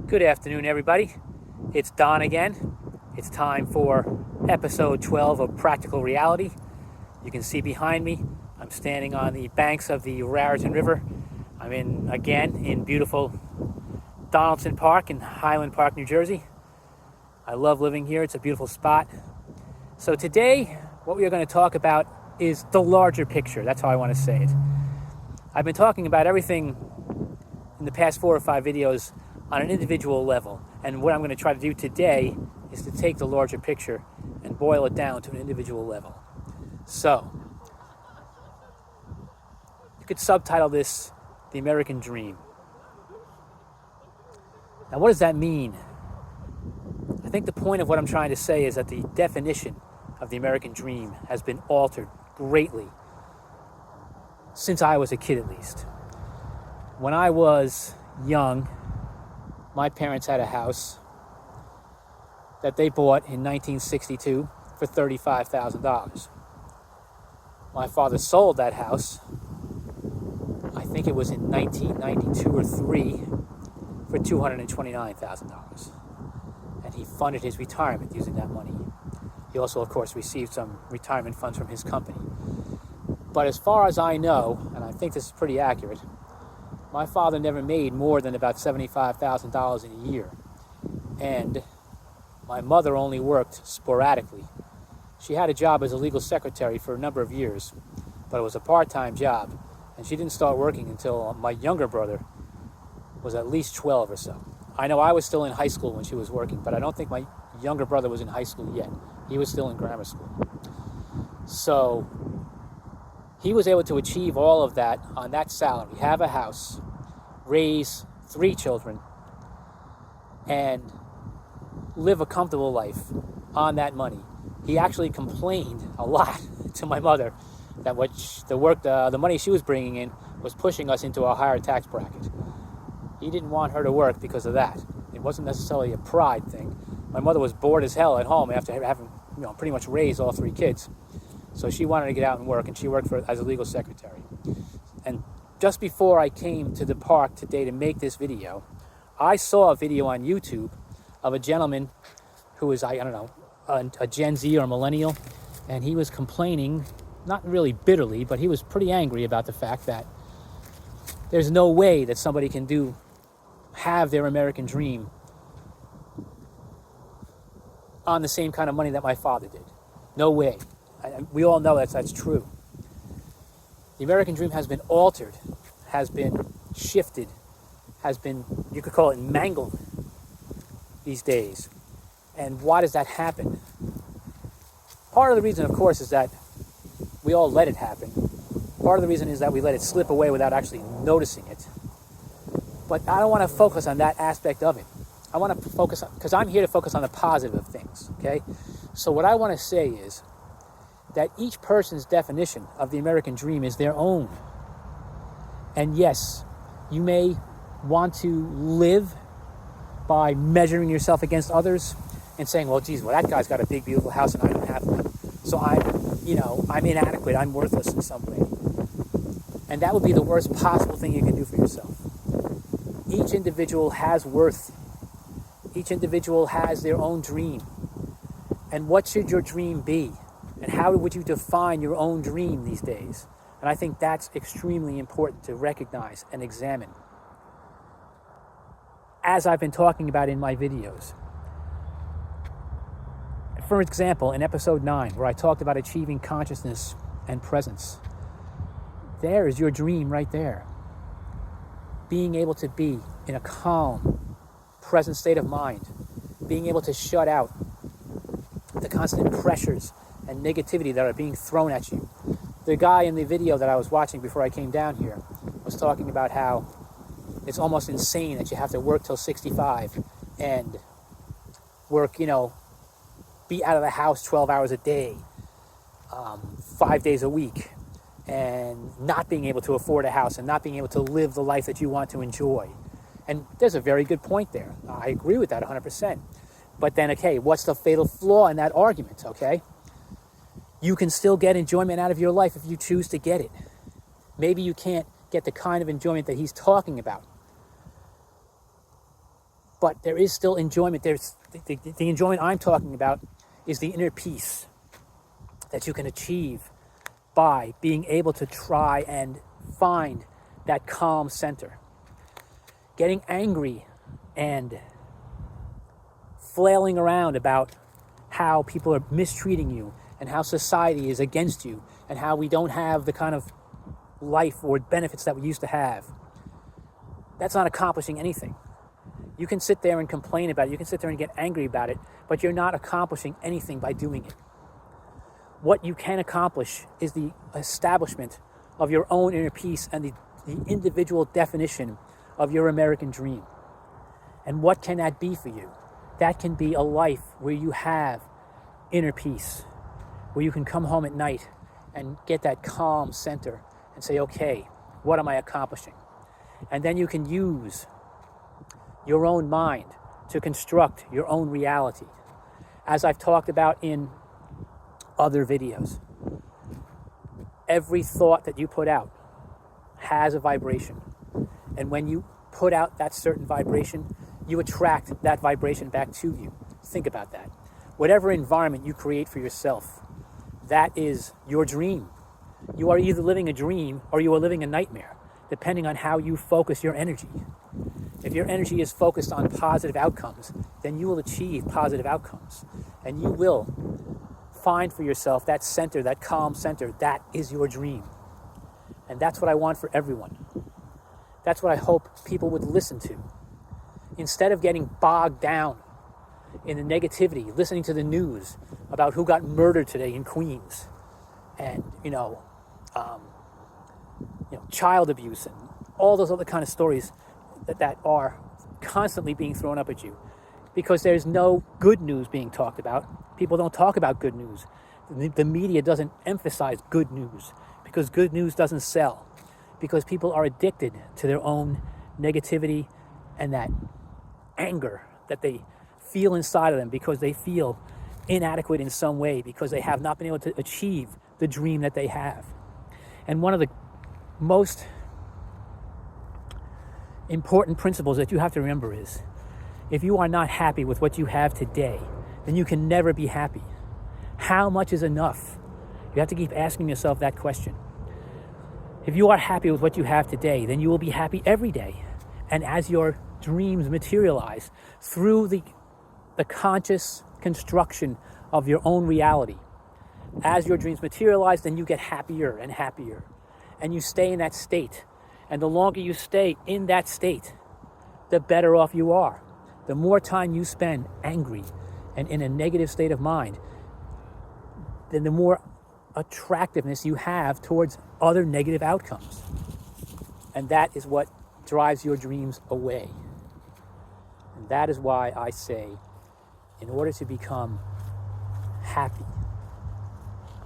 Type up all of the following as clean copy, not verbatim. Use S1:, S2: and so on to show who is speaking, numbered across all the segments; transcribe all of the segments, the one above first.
S1: Good afternoon, everybody. It's Don again. It's time for episode 12 of Practical Reality. You can see behind me, I'm standing on the banks of the Raritan River. I'm in beautiful Donaldson Park in Highland Park, New Jersey. I love living here. It's a beautiful spot. So today, what we are going to talk about is the larger picture. That's how I want to say it. I've been talking about everything in the past 4 or 5 videos on an individual level. And what I'm going to try to do today is to take the larger picture and boil it down to an individual level. So, you could subtitle this, The American Dream. Now, what does that mean? I think the point of what I'm trying to say is that the definition of the American dream has been altered greatly since I was a kid, at least. When I was young, my parents had a house that they bought in 1962 for $35,000. My father sold that house, I think it was in 1992 or 3, for $229,000. And he funded his retirement using that money. He also, of course, received some retirement funds from his company. But as far as I know, and I think this is pretty accurate, my father never made more than about $75,000 in a year. And my mother only worked sporadically. She had a job as a legal secretary for a number of years, but it was a part-time job. And she didn't start working until my younger brother was at least 12 or so. I know I was still in high school when she was working, but I don't think my younger brother was in high school yet. He was still in grammar school. So he was able to achieve all of that on that salary, have a house, raise 3 children, and live a comfortable life on that money. He actually complained a lot to my mother that the money she was bringing in was pushing us into a higher tax bracket. He didn't want her to work because of that. It wasn't necessarily a pride thing. My mother was bored as hell at home after having pretty much raised all 3 kids. So she wanted to get out and work, and she worked as a legal secretary. And just before I came to the park today to make this video, I saw a video on YouTube of a gentleman who was, I don't know, a Gen Z or a millennial, and he was complaining, not really bitterly, but he was pretty angry about the fact that there's no way that somebody can have their American dream on the same kind of money that my father did. No way. We all know that's true. The American dream has been altered, has been shifted, has been, you could call it mangled these days. And why does that happen? Part of the reason, of course, is that we all let it happen. Part of the reason is that we let it slip away without actually noticing it. But I don't want to focus on that aspect of it. I want to focus on, because I'm here to focus on the positive of things, okay? So what I want to say is that each person's definition of the American dream is their own. And yes, you may want to live by measuring yourself against others and saying, well, geez, that guy's got a big, beautiful house and I don't have one. So I'm inadequate, I'm worthless in some way. And that would be the worst possible thing you can do for yourself. Each individual has worth. Each individual has their own dream. And what should your dream be? And how would you define your own dream these days? And I think that's extremely important to recognize and examine. As I've been talking about in my videos. For example, in episode 9, where I talked about achieving consciousness and presence, there is your dream right there. Being able to be in a calm, present state of mind. Being able to shut out the constant pressures and negativity that are being thrown at you. The guy in the video that I was watching before I came down here was talking about how it's almost insane that you have to work till 65 and work, be out of the house 12 hours a day, 5 days a week, and not being able to afford a house and not being able to live the life that you want to enjoy. And there's a very good point there. I agree with that 100%. But then, okay, what's the fatal flaw in that argument, okay? You can still get enjoyment out of your life if you choose to get it. Maybe you can't get the kind of enjoyment that he's talking about. But there is still enjoyment. There's the enjoyment I'm talking about is the inner peace that you can achieve by being able to try and find that calm center. Getting angry and flailing around about how people are mistreating you and how society is against you and how we don't have the kind of life or benefits that we used to have. That's not accomplishing anything. You can sit there and complain about it. You can sit there and get angry about it, but you're not accomplishing anything by doing it. What you can accomplish is the establishment of your own inner peace and the individual definition of your American dream. And what can that be for you? That can be a life where you have inner peace, where you can come home at night and get that calm center and say, okay, what am I accomplishing? And then you can use your own mind to construct your own reality. As I've talked about in other videos, every thought that you put out has a vibration. And when you put out that certain vibration, you attract that vibration back to you. Think about that. Whatever environment you create for yourself, that is your dream. You are either living a dream or you are living a nightmare, depending on how you focus your energy. If your energy is focused on positive outcomes, then you will achieve positive outcomes. And you will find for yourself that center, that calm center. That is your dream. And that's what I want for everyone. That's what I hope people would listen to. Instead of getting bogged down in the negativity, listening to the news about who got murdered today in Queens, and child abuse and all those other kind of stories that are constantly being thrown up at you, because there's no good news being talked about. People don't talk about good news. The media doesn't emphasize good news because good news doesn't sell, because people are addicted to their own negativity and that anger that they feel inside of them because they feel inadequate in some way, because they have not been able to achieve the dream that they have. And one of the most important principles that you have to remember is, if you are not happy with what you have today, then you can never be happy. How much is enough? You have to keep asking yourself that question. If you are happy with what you have today, then you will be happy every day. And as your dreams materialize through the conscious construction of your own reality, as your dreams materialize, then you get happier and happier. And you stay in that state. And the longer you stay in that state, the better off you are. The more time you spend angry and in a negative state of mind, then the more attractiveness you have towards other negative outcomes. And that is what drives your dreams away. And that is why I say, in order to become happy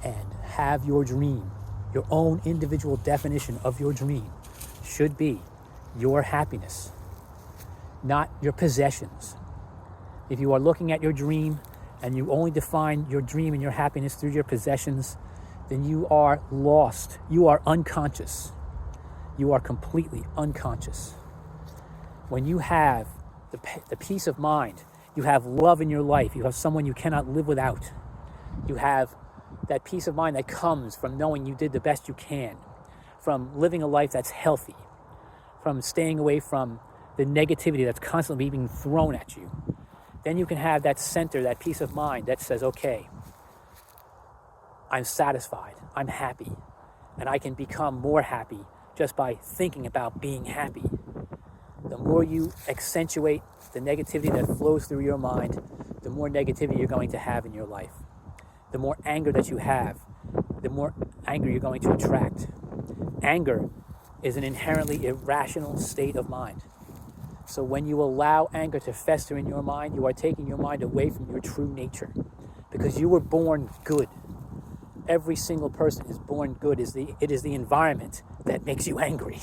S1: and have your dream, your own individual definition of your dream should be your happiness, not your possessions. If you are looking at your dream and you only define your dream and your happiness through your possessions, then you are lost. You are unconscious. You are completely unconscious. When you have the peace of mind, you have love in your life, you have someone you cannot live without, you have that peace of mind that comes from knowing you did the best you can, from living a life that's healthy, from staying away from the negativity that's constantly being thrown at you, then you can have that center, that peace of mind that says, okay, I'm satisfied, I'm happy, and I can become more happy just by thinking about being happy. The more you accentuate the negativity that flows through your mind, the more negativity you're going to have in your life. The more anger that you have, the more anger you're going to attract. Anger is an inherently irrational state of mind. So when you allow anger to fester in your mind, you are taking your mind away from your true nature, because you were born good. Every single person is born good. It is the environment that makes you angry.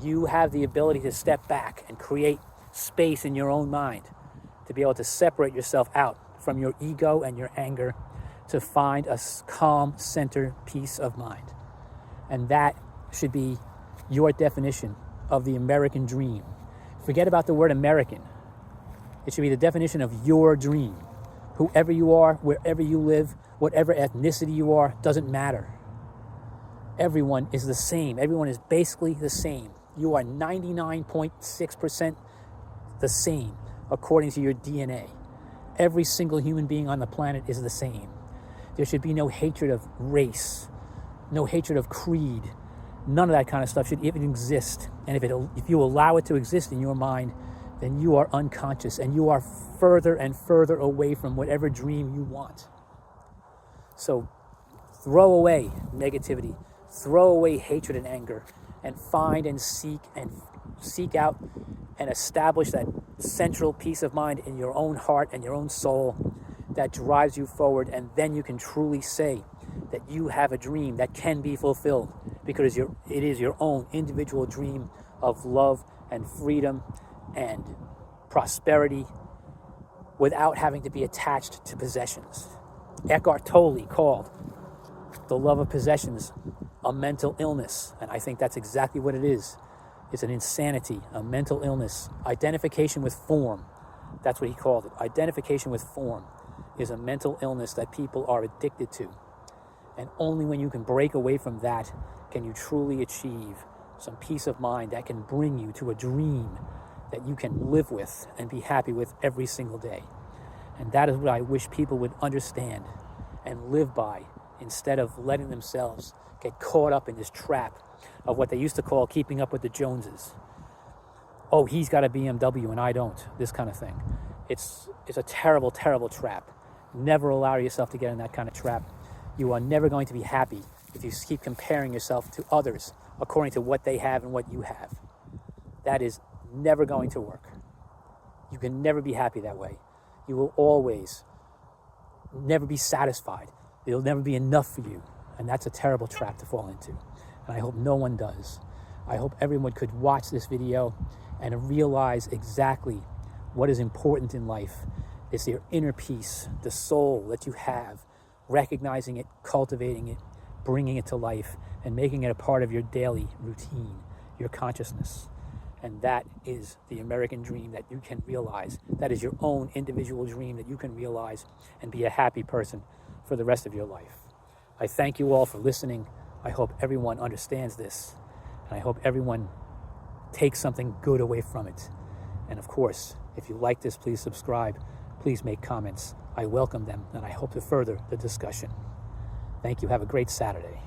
S1: You have the ability to step back and create space in your own mind to be able to separate yourself out from your ego and your anger to find a calm center peace of mind. And that should be your definition of the American dream. Forget about the word American. It should be the definition of your dream. Whoever you are, wherever you live, whatever ethnicity you are, doesn't matter. Everyone is the same. Everyone is basically the same. You are 99.6% the same according to your DNA. Every single human being on the planet is the same. There should be no hatred of race, no hatred of creed. None of that kind of stuff should even exist. And if you allow it to exist in your mind, then you are unconscious and you are further and further away from whatever dream you want. So throw away negativity, throw away hatred and anger, and find and seek out and establish that central peace of mind in your own heart and your own soul that drives you forward. And then you can truly say that you have a dream that can be fulfilled, because it is your own individual dream of love and freedom and prosperity without having to be attached to possessions. Eckhart Tolle called the love of possessions a mental illness, and I think that's exactly what it is. It's an insanity, a mental illness. Identification with form, that's what he called it. Identification with form is a mental illness that people are addicted to. And only when you can break away from that can you truly achieve some peace of mind that can bring you to a dream that you can live with and be happy with every single day. And that is what I wish people would understand and live by, instead of letting themselves get caught up in this trap of what they used to call keeping up with the Joneses. Oh, he's got a BMW and I don't, this kind of thing. It's a terrible, terrible trap. Never allow yourself to get in that kind of trap. You are never going to be happy if you keep comparing yourself to others according to what they have and what you have. That is never going to work. You can never be happy that way. You will always never be satisfied. It'll never be enough for you. And that's a terrible trap to fall into. And I hope no one does. I hope everyone could watch this video and realize exactly what is important in life. It's your inner peace, the soul that you have, recognizing it, cultivating it, bringing it to life, and making it a part of your daily routine, your consciousness. And that is the American dream that you can realize. That is your own individual dream that you can realize and be a happy person for the rest of your life. I thank you all for listening. I hope everyone understands this. And I hope everyone takes something good away from it. And of course, if you like this, please subscribe. Please make comments. I welcome them, and I hope to further the discussion. Thank you. Have a great Saturday.